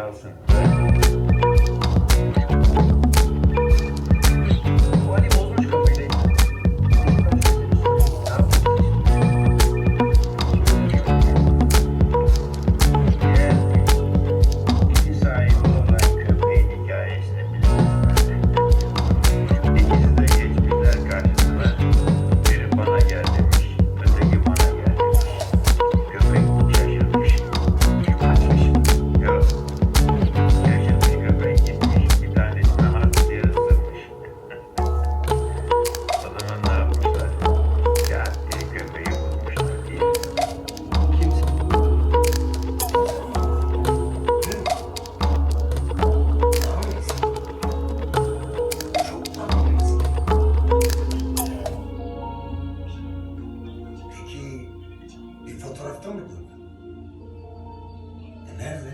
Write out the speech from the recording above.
kalsın. Bu hani bozmuş kafayı. İki sahibi olan köpeğin hikayesini bilirsiniz. İkisi de geçmişler karşısına. Biri bana gel demiş, öteki bana gel demiş. Köpek şaşırmış. Kaçmış. Yok. Şaşırmış köpek gitmiş. Bir tanesine hak diye ısırmış. O zaman ne yapmışlar? Kağıt diye köpeği bulmuşlar diye. Kimse. Çok tanımayız. Peki bir fotoğrafta mı gördün? Nerede?